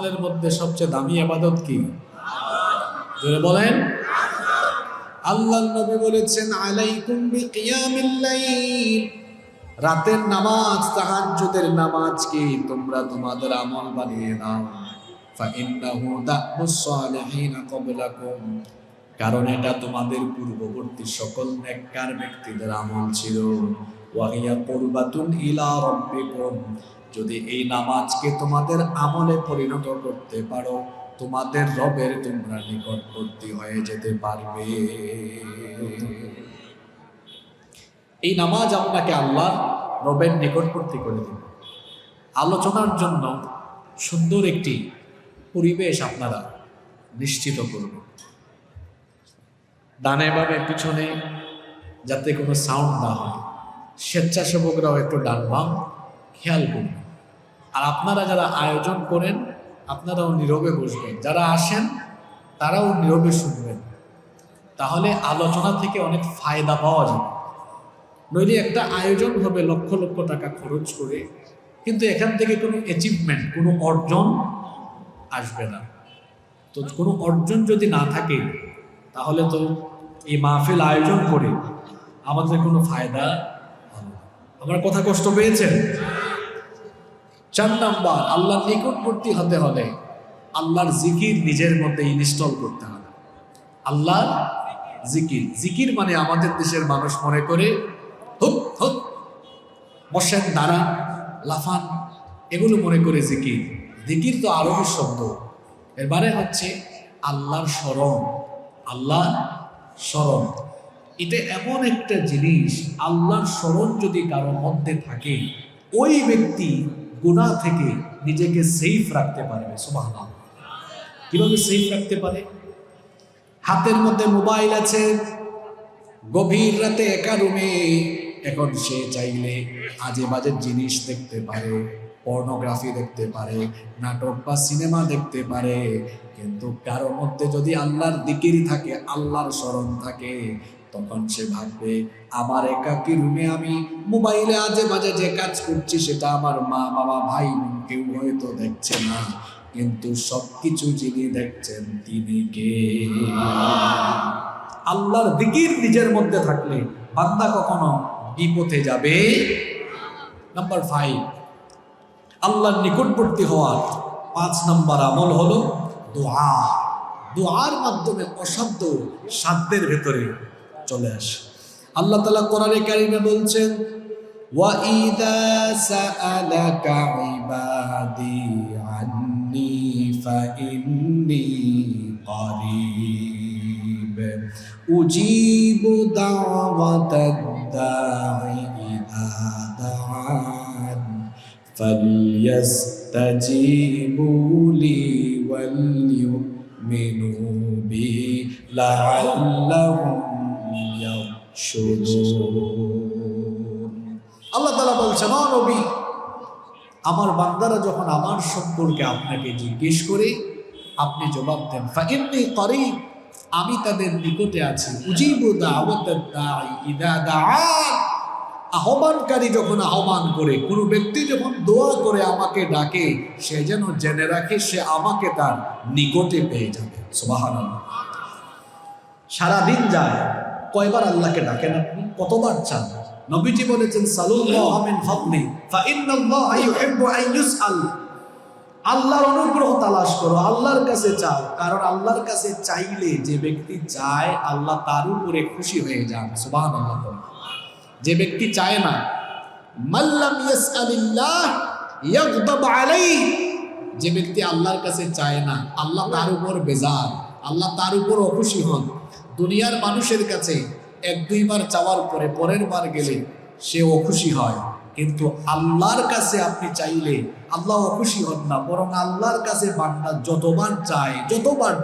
A: এর মধ্যে সবচেয়ে দামি ইবাদত কি? জোরে বলেন। আল্লাহর নবী বলেছেন, আলাইকুম বিকিয়ামিল লাইল, রাতের নামাজ, তাহাজ্জুদের নামাজকে তোমরা তোমাদের আমল বানিয়ে নাও। ফাইন্নাহু দা'বুস সালিহিনা ক্বাবলাকুম, কারণ এটা তোমাদের পূর্ববর্তী সকল নেককার ব্যক্তিদের আমল ছিল। ওয়া হিয়া কুরবাতুন ইলা রাব্বিকুম, যদি এই নামাজকে তোমাদের আমলে পরিণত করতে পারো, তোমাদের রবের তোমরা নিকটবর্তী হয়ে যেতে পারবে। এই নামাজ আপনাকে আল্লাহ রবের নিকটবর্তী করে দেবে। আলোচনার জন্য সুন্দর একটি পরিবেশ আপনারা নিশ্চিত করবেন। ডানে বামে পিছনে যাতে কোনো সাউন্ড না হয়, স্বেচ্ছাসেবকরাও একটু ডান বাম খেয়াল করবেন। আর আপনারা যারা আয়োজন করেন আপনারাও নীরবে বসবেন, যারা আসেন তারাও নীরবে শুনবেন। তাহলে আলোচনা থেকে অনেক ফায়দা পাওয়া যাবে। নইলে একটা আয়োজন হবে লক্ষ লক্ষ টাকা খরচ করে, কিন্তু এখান থেকে কোনো অ্যাচিভমেন্ট, কোনো অর্জন আসবে না। তো কোনো অর্জন যদি না থাকে তাহলে তো এই মাহফিল আয়োজন করে আমাদের কোনো ফায়দা হবে না। আমার কথা কষ্ট পেয়েছেন? 4 নাম্বার, আল্লাহর নিকটবর্তী হতে হলে আল্লাহর জিকির নিজের মধ্যে ইনস্টল করতে হবে। আল্লাহর জিকির, জিকির মানে আমাদের দেশের মানুষ মনে করে হুপ হুপ, বসেন, দাঁড়ান, লাফান, এগুলো মনে করে জিকির। জিকির তো আরবি শব্দ, এর মানে হচ্ছে আল্লাহর স্মরণ। আল্লাহর স্মরণ এটা এমন একটা জিনিস, আল্লাহর স্মরণ যদি কারো মধ্যে থাকে ওই ব্যক্তি গুনাহ থেকে নিজেকে সেফ রাখতে পারবে। সুবহানাল্লাহ। কিভাবে সেফ রাখতে পারে? হাতের মধ্যে মোবাইল আছে, গভীর রাতে একা রুমে, এখন সে চাইলে আজে বাজে জিনিস দেখতে পারে, পর্নোগ্রাফি দেখতে পারে, নাটক বা সিনেমা দেখতে পারে। কিন্তু কারোর মধ্যে যদি আল্লাহর জিকির থাকে, আল্লাহর স্মরণ থাকে, তখন সে ভাববে আমার একাকী রুমে আমি মোবাইলে আজে বাজে যে কাজ করছি সেটা আমার মা বাবা ভাই বোন কেউ হয়তো দেখছে না, কিন্তু সবকিছু যিনি দেখছেন তিনি কে? আল্লাহর জিকির নিজের মধ্যে থাকলে বান্দা কখনো বিপথে যাবে। নাম্বার 5, আল্লাহর নিকটবর্তী হওয়ার 5 নাম্বার আমল হলো দোয়া। দোয়ার মাধ্যমে অসাধ্য সাধ্যের ভেতরে চলে আসে। আল্লাহ তাআলা কোরআনে কারিমে বলছেন, ওয়া ইযা সাআলাকা ইবাদি আন্নী ফাইন্নী করিব উজিবু দাওয়াতাদ দাঈ ইযা দাআন ফালইস্তাজিবু লি ওয়ালইউমিনু বি লাআল্লাহুম ইয়ারশুদুন। আল্লাহ তাআলা বলছেন, ও নবী, আমার বান্দারা যখন আমার সম্পর্কে আপনাকে জিজ্ঞেস করে আপনি জবাব দেন, ফাইন্নী করিব, আমি তাদের নিকটে আছি। উজিবু দাওয়াতাদ দাঈ ইযা দাআন, আহ্বানকারী যখন আহ্বান করে, কোনো ব্যক্তি যখন দোয়া করে আমাকে ডাকে, সে যেন জেনে রাখে সে আমাকে তার নিকটে পেয়ে যাবে। সুবহানাল্লাহ। সারাদিন যায়, কয়বার আল্লাহকে ডাকেন আপনি? কতবার চান? নবীজি বলেছেন, সালুল্লাহ মিন ফাদলি ফাইন্নাল্লাহা ইউহিব্বু আন ইউসআল। আল্লাহর অনুগ্রহ তালাশ করো, আল্লাহর কাছে চাও, কারণ আল্লাহর কাছে চাইলে যে ব্যক্তি চায় আল্লাহ তার উপরে খুশি হয়ে যান। সুবহানাল্লাহ। যে ব্যক্তি চায় না, মাল্লাম ইয়াসআলিল্লাহ ইয়াগদাব আলাইহি, যে ব্যক্তি আল্লাহর কাছে চায় না আল্লাহ তার উপর বেজার, আল্লাহ তার উপর অখুশি হন। দুনিয়ার মানুষের কাছে 1-2 বার চাওয়ার পরে পরের বার গেলে সে অখুশি হয়, কিন্তু আল্লাহর কাছে আপনি চাইলে আল্লাহ অখুশি হন না, বরং আল্লাহর কাছে বান্দা যতবার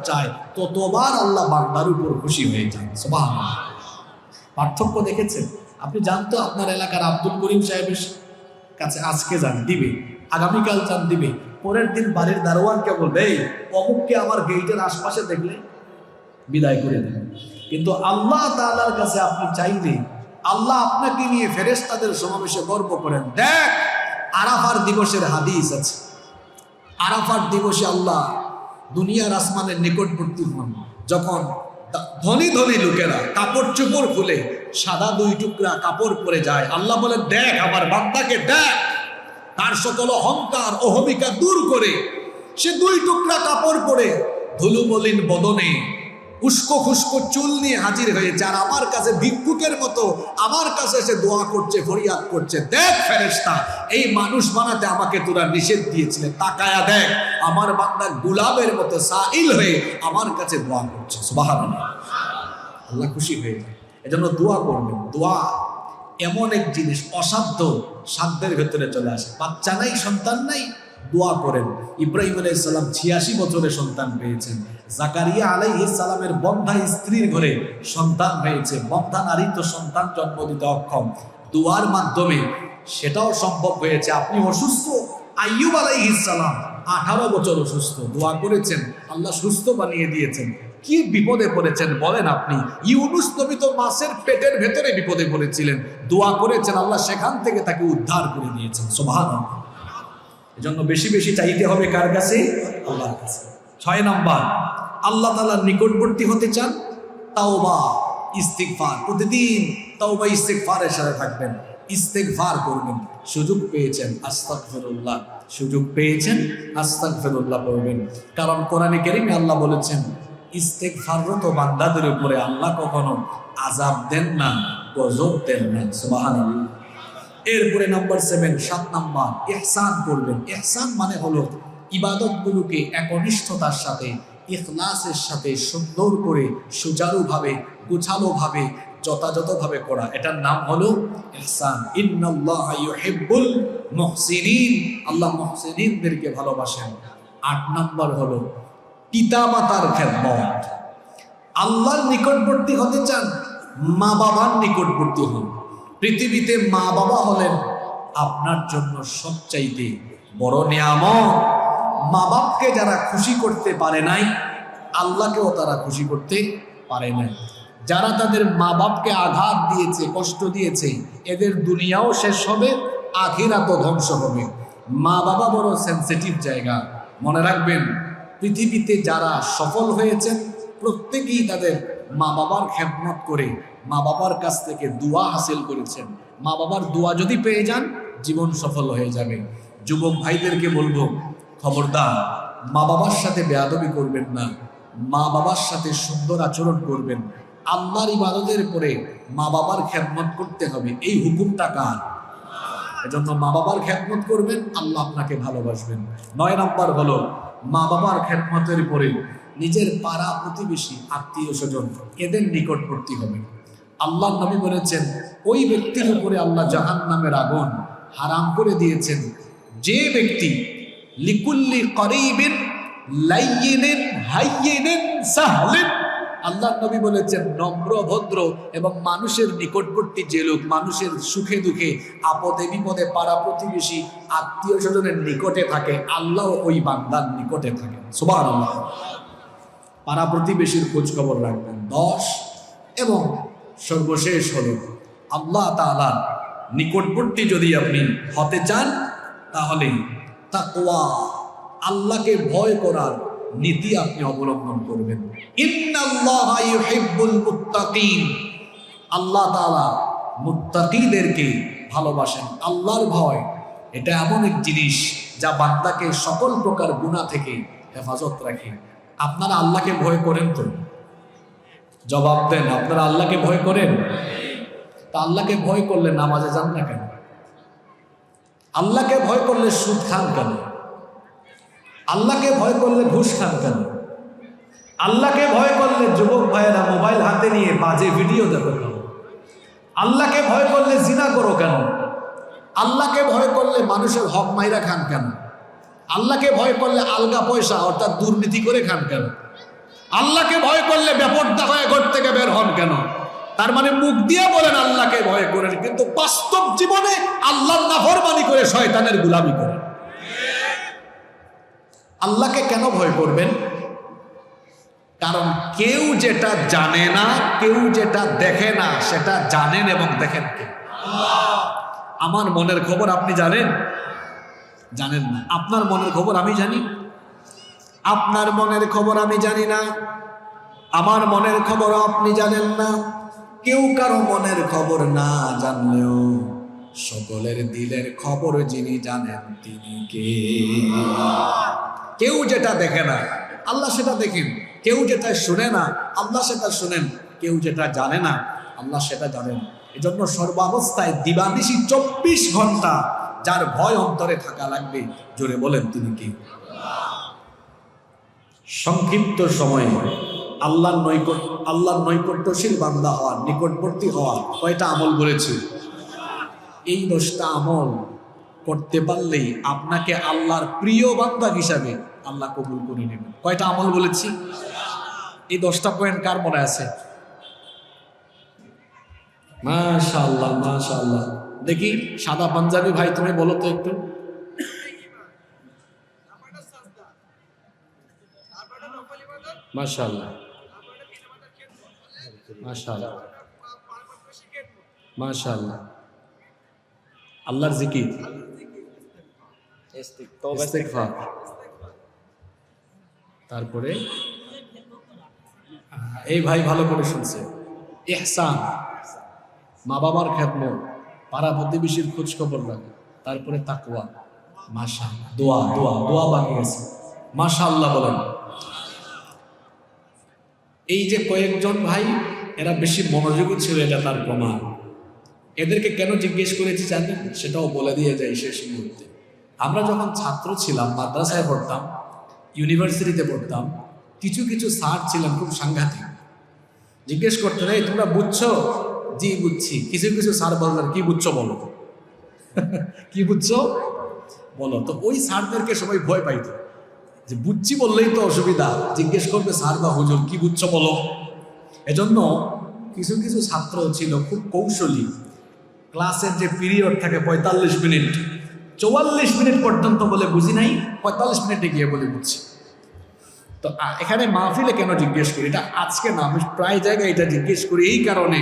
A: চায় ততবার আল্লাহ বান্দার উপর খুশি হয়ে যান। সুবহানাল্লাহ। পার্থক্য দেখেছেন? আপনি জানতো আপনার এলাকার আব্দুল করিম সাহেবের কাছে আজকে যান, দিবে, আগামীকাল যান, দিবে, পরের দিন বাড়ির দারোয়ানকে বলবে, এই অমুককে আমার গেটের আশপাশে দেখলে বিদায় করে দেবেন। কিন্তু আল্লাহ তাআলার কাছে আপনি চাইলে আল্লাহ আপনাকে নিয়ে ফেরেশতাদের সমাবেশে গর্ব করেন। দেখ, আরাফার দিবসের হাদিস আছে, আরাফাত দিবসে আল্লাহ দুনিয়ার আসমানের নিকটবর্তী হন, যখন ধনী ধনী লোকেরা কাপড় চোপড় খুলে সাদা 2 টুকরা কাপড় পরে যায়, আল্লাহ বলে দেখ আমার বান্দাকে দেখ, তার সকল অহংকার অহমিকা দূর করে সে 2 টুকরা কাপড় পরে ধুলো মলিন বদনে উস্কো খুস্কো চুল নিয়ে হাজির হয়েছে, আর আমার কাছে ভিক্ষুকের মতো আমার কাছে এসে দোয়া করছে, ফরিয়াদ করছে, দেখ ফেরেশতা এই মানুষ বানাতে আমাকে তোরা নিষেধ দিয়েছিলেন, তাকায়া দেখ আমার বান্দা গোলাপের মতো সাইল হয়ে আমার কাছে দোয়া করছে। সুবহানাল্লাহ, আল্লাহ খুশি হয়ে যায়। এজন্য দোয়া করবেন। দোয়া এমন এক জিনিস অসাধ্য সাধ্যের ভেতরে চলে আসে। বাচ্চা নাই, সন্তান নাই, দোয়া করেন। ইব্রাহিম আলাইহিস সালাম 86 বছরে সন্তান পেয়েছেন। জাকারিয়া আলাইহিস সালামের বন্ধা স্ত্রীর ঘরে সন্তান হয়েছে। বন্ধা নারী তো সন্তান জন্ম দিতে অক্ষম, দোয়ার মাধ্যমে সেটাও সম্ভব হয়েছে। আপনি অসুস্থ, আইয়ুব আলাইহিস সালাম 18 বছর অসুস্থ, দোয়া করেছেন, আল্লাহ সুস্থ বানিয়ে দিয়েছেন। কি বিপদে পড়েছেন বলেন আপনি? ইউনুস নবী তো মাছের পেটের ভেতরে বিপদে পড়েছিলেন, দোয়া করেছেন, আল্লাহ সেখান থেকে তাকে উদ্ধার করে দিয়েছেন। সুবহানাল্লাহ। এজন্য বেশি বেশি চাইতে হবে কার কাছে? আল্লাহর কাছে। 6 নাম্বার, আল্লাহ তাআলার নিকটবর্তী হতে চান, তাওবা ইস্তিগফার, প্রতিদিন তাওবা ইস্তিগফারের সাথে থাকবেন, ইস্তিগফার করবেন। সুযোগ পেয়েছেন আস্তাগফিরুল্লাহ, সুযোগ পেয়েছেন আস্তাগফিরুল্লাহ পড়বেন। কারণ কোরআনে কারীমে আল্লাহ বলেছেন ইস্তিগফাররত বান্দাদের উপরে আল্লাহ কখনো আযাব দেন না, গজব দেন না। সুবহানাল্লাহ। এরপরে নাম্বার 7, 7 নাম্বার, ইহসান করবেন। ইহসান মানে হলো ইবাদতগুলোকে একনিষ্ঠতার সাথে, ইখলাসের সাথে সুন্দর করে, সুচারুভাবে, গোছালোভাবে, যথাযথভাবে করা। এটার নাম হলো ইহসান। ইন্নাল্লাহা ইউহিব্বুল মুহসিনিন, আল্লাহ মুহসিনিনদেরকে ভালোবাসেন। 8 নাম্বার হলো পিতামাতার খেদমত। আল্লাহর নিকটবর্তী হতে চান, মা বাবার নিকটবর্তী হন। পৃথিবীতে মা বাবা হলেন আপনার জন্য সবচাইতে বড় নিয়ামত। মা বাপকে যারা খুশি করতে পারে নাই, আল্লাহকেও তারা খুশি করতে পারে নাই। যারা তাদের মা বাপকে আঘাত দিয়েছে, কষ্ট দিয়েছে, এদের দুনিয়াও শেষ হবে, আখিরাতও ধ্বংস হবে। মা বাবা বড় সেনসিটিভ জায়গা। মনে রাখবেন, পৃথিবীতে যারা সফল হয়েছেন প্রত্যেকেই তাদের মা বাবার খেদমত করে, মা বাবার কাছ থেকে দোয়া হাসিল করেছেন। মা বাবার দোয়া যদি পেয়ে যান, জীবন সফল হয়ে যাবে। যুবক ভাইদেরকে বলবো, খবরদার মা বাবার সাথে বেয়াদবি করবেন না, মা বাবার সাথে সুন্দর আচরণ করবেন। আল্লাহর ইবাদতের পরে মা বাবার খেদমত করতে হবে, এই হুকুমটা কার? এজন্য মা বাবার খেদমত করবেন, আল্লাহ আপনাকে ভালোবাসবেন। 9 নাম্বার হলো মা বাবার খেদমতের পরে নিজের পাড়া প্রতিবেশী, আত্মীয় স্বজন, এদের নিকটবর্তী হবে। আল্লাহ নবী বলেছেন, ওই ব্যক্তির উপরে আল্লাহ জাহান্নামের আগুন হারাম করে দিয়েছেন যে ব্যক্তি লিকুল্লি করিবিন লাইয়িনিন হাইয়িনিন সাহলিন। আল্লাহ নবী বলেছেন, নম্র ভদ্র এবং মানুষের নিকটবর্তী যে লোক, মানুষের সুখে দুঃখে, আপদে বিপদে, পাড়া প্রতিবেশী, আত্মীয় স্বজনের নিকটে থাকে, আল্লাহ ওই বান্দার নিকটে থাকে। সুবহানাল্লাহ। পাড়া প্রতিবেশীর খোঁজ খবর রাখবেন। 10 এবং সর্বশেষ হলো আল্লাহ তাআলার নিকটবর্তী যদি আপনি হতে চান, তাহলে তাকওয়া, আল্লাহকে ভয় করার নীতি আপনি অবলম্বন করবেন। ইন্নাল্লাহা ইউহিব্বুল মুত্তাকিন, আল্লাহ তাআলা মুত্তাকিদেরকে ভালোবাসেন। আল্লাহর ভয় এটা এমন এক জিনিস যা বান্দাকে সকল প্রকার গুনাহ থেকে হেফাজত রাখে। আপনারা আল্লাহকে ভয় করেন তো? জবাব দেন, আপনারা আল্লাহকে ভয় করেন? তা আল্লাহকে ভয় করলে নামাজে যান না কেন? আল্লাহকে ভয় করলে সুদ খান কেন? আল্লাহকে ভয় করলে ঘুষ খান কেন? আল্লাহকে ভয় করলে যুবক ভাইয়েরা মোবাইল হাতে নিয়ে বাজে ভিডিও দেখো কেন? আল্লাহকে ভয় করলে জিনা করো কেন? আল্লাহকে ভয় করলে মানুষের হক মাইরা খান কেন? আল্লাহকে ভয় করলে আলগা পয়সা অর্থাৎ দুর্নীতি করে খান কেন? আল্লাহকে ভয় করলে বেপরদা হয়ে ঘর থেকে বের হন কেন? তার মানে মুখ দিয়ে বলেন আল্লাহকে ভয় করেন, কিন্তু বাস্তব জীবনে আল্লাহর নাফরমানি করে শয়তানের গোলামি করেন। আল্লাহকে কেন ভয় করবেন? কারণ কেউ যেটা জানে না, কেউ যেটা দেখে না, সেটা জানেন এবং দেখেন কে? আল্লাহ। আমার মনের খবর আপনি জানেন? জানেন না। আপনার মনের খবর আমি জানি। আপনার মনের খবর আমি জানি না, আমার মনের খবর আপনি জানেন না। কেউ কারো মনের খবর না জানলেও সকলের দিলের খবর যিনি জানেন তিনি কে? কেউ যেটা দেখে না আল্লাহ সেটা দেখেন, কেউ যেটা শুনে না আল্লাহ সেটা শুনেন, কেউ যেটা জানে না আল্লাহ সেটা জানেন। এজন্য সর্বাবস্থায় দিবানিশি 24 ঘন্টা যার ভয় অন্তরে থাকা লাগবে, জোরে বলেন তিনি কি? সংক্ষিপ্ত সময়ে আল্লাহর নৈকট্যশীল বান্দা হওয়ার, নিকটবর্তী হওয়ার কয়টা আমল বলেছি? এই 10টা আমল করতে পারলেই আপনাকে আল্লাহর প্রিয় বান্দা হিসাবে আল্লাহ কবুল করে নেবেন। কয়টা আমল বলেছি? এই 10টা পয়েন্ট কার মনে আছে? মাশাআল্লাহ, মাশাআল্লাহ। দেখি সাদা পাঞ্জাবি ভাই, তুমি বলো তো একটু। মাশাআল্লাহ, মাশাআল্লাহ, মাশাআল্লাহ। আল্লাহর জিকির, ইস্তিগফার, তারপরে এই ভাই ভালো করে শুনছে, ইহসান, মা বাবার খেদমত, পাড়া প্রতিবেশীর খোঁজ খবর রাখা, তারপরে তাকওয়া, মাশাআল্লাহ, দোয়া দোয়া দোয়া বাকি আছে, মাশাআল্লাহ বলেন। এই যে কয়েকজন ভাই, এরা বেশি মনোযোগী ছিল, এটা তার প্রমাণ। এদেরকে কেন জিজ্ঞেস করেছি জানেন? সেটাও বলে দিয়ে যাই শেষ মুহূর্তে। আমরা যখন ছাত্র ছিলাম, মাদ্রাসায় পড়তাম, ইউনিভার্সিটিতে পড়তাম, কিছু কিছু স্যার ছিলেন খুব সাংঘাতিক। জিজ্ঞেস করতেন, এই তোমরা বুঝছো? জি বুঝছি। কিছু কিছু স্যার বললেন, কি বুঝছো বলো। কি বুঝছো বলো। তো ওই স্যারদেরকে সবাই ভয় পাইত, যে বুঝছি বললেই তো অসুবিধা, জিজ্ঞেস করবে স্যার বা হুজুর কি বুঝছো বলো। এজন্য কিছু কিছু ছাত্র ছিল খুব কৌশলী। ক্লাসের যে পিরিয়ড থাকে 45 মিনিট, 44 মিনিট পর্যন্ত বলে বুঝি নাই, 45 মিনিটে গিয়ে বলে বুঝছি। তো এখানে মাহফিলে কেন জিজ্ঞেস করি এটা আজকে না, আমি প্রায় জায়গায় এটা জিজ্ঞেস করি এই কারণে,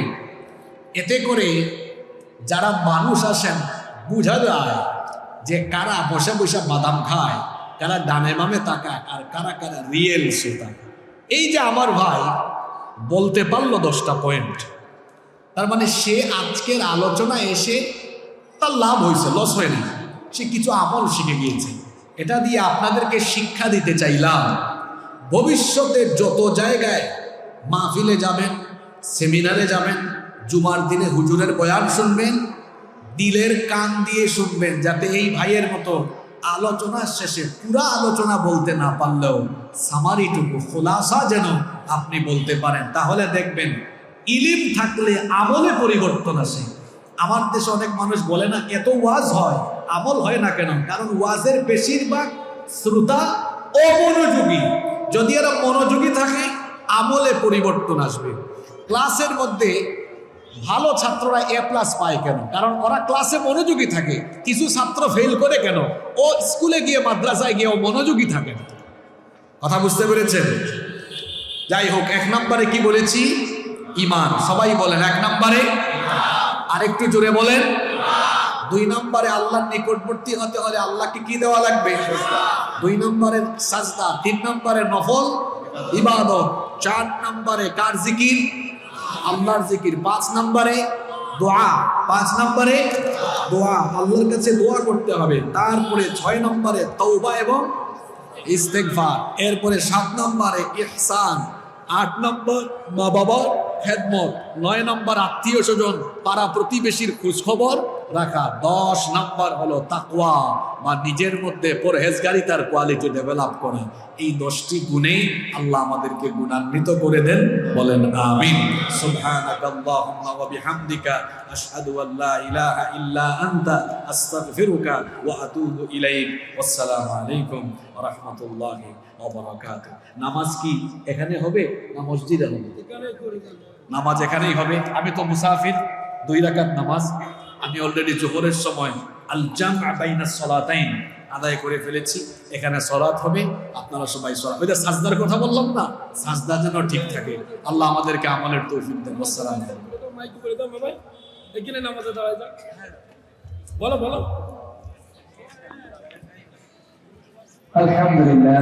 A: এতে করে যারা মানুষ আসেন বুঝা যায় যে কারা বসে বসে বাদাম খায়, কারা ডানে বামে তাকায়, আর কারা কারা রিয়েল শ্রোতা। এই যে আমার ভাই বলতে পারলো 10টা পয়েন্ট, তার মানে সে আজকের আলোচনা এসে তার লাভ হয়েছে, লস হয় না, সে কিছু আমল শিখে গিয়েছে। এটা দিয়ে আপনাদেরকে শিক্ষা দিতে চাইলাম, ভবিষ্যতে যত জায়গায় মাহফিলে যাবেন, সেমিনারে যাবেন, জুমার দিনে হুজুরের বয়ান শুনবেন, দিলের কান দিয়ে শুনবেন, যাতে এই ভাইয়ের মতো আলোচনার শেষে পুরা আলোচনা বলতে না পারলেও সামারিটুকু খোলাসা যেন আপনি বলতে পারেন। তাহলে দেখবেন ইলিম থাকলে আমলে পরিবর্তন আসে। আমার দেশে অনেক মানুষ বলে না, এত ওয়াজ হয় আমল হয় না কেন? কারণ ওয়াজের বেশিরভাগ শ্রোতা অমনোযোগী। যদি এরা মনোযোগী থাকে আমলে পরিবর্তন আসবে। ক্লাসের মধ্যে ভালো ছাত্ররা A+ পায় কেন? কারণ ওরা ক্লাসে মনোযোগী থাকে। কিছু ছাত্র ফেল করে কেন? ও স্কুলে গিয়ে মাদ্রাসায় গিয়ে ও মনোযোগী থাকে না। কথা বুঝতে পেরেছেন? যাই হোক, 1 নম্বরে কি বলেছি? ঈমান। সবাই বলেন 1 নম্বরে, আরেকটু জোরে বলেন। 2 নম্বরে আল্লাহর নিকটবর্তী হতে হলে আল্লাহকে কি দেওয়া লাগবে? 2 নম্বরে সাজদা, 3 নম্বরে নফল ইবাদত, 4 নম্বরে কার জিকির? আল্লাহর জিকির, 5 নম্বরে দোয়া, 5 নম্বরে দোয়া, আল্লাহর কাছে দোয়া করতে হবে। তারপরে 6 নম্বরে তওবা এবং ইস্তেগফার, এরপরে 7 নম্বরে ইহসান, 8 নম্বর মা বাবার খেদমত, 9 নম্বর আত্মীয় স্বজন পাড়া প্রতিবেশীর খোঁজ খবর রাখা, 10 নম্বর হলো তাকওয়া বা নিজের মধ্যে পরহেজগারিতার কোয়ালিটি ডেভেলপ করা। এই 10টি গুণে আল্লাহ আমাদেরকে গুণান্বিত করে দেন, বলেন আমিন। সুবহানাকাল্লাহুম্মা ওয়া বিহামদিকা আশহাদু আল লা ইলাহা ইল্লা আনতা আস্তাগফিরুকা ওয়া আতুবু ইলাইক। আসসালামু আলাইকুম ওয়া রাহমাতুল্লাহি ওয়া বারাকাতুহু। নামাজ কি এখানে হবে না মসজিদে হবে? নামাজ এখানেই হবে। আমি তো মুসাফির, 2 রাকাত নামাজ আমি অলরেডি জোহরের সময় আল জামআ বাইনাস সালাতাইন আদায় করে ফেলেছি। এখানে সালাত হবে, আপনারা সবাই সালাত। ওই যে সাজদার কথা বললাম না, সাজদা যেন ঠিক থাকে। আল্লাহ আমাদেরকে আমলের তৌফিক দেন। আসসালামু আলাইকুম। মাইক করে দাও ভাই, এখানে নামাজে দাঁড়ায় যাও, বলো বলো।
B: আলহামদুলিল্লাহ।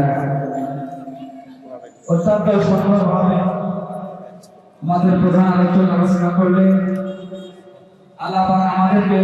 B: অত্যন্ত সুন্দরভাবে আমাদের প্রধান আলোচনা করলেন। আল্লাহ পাক আমাদেরকে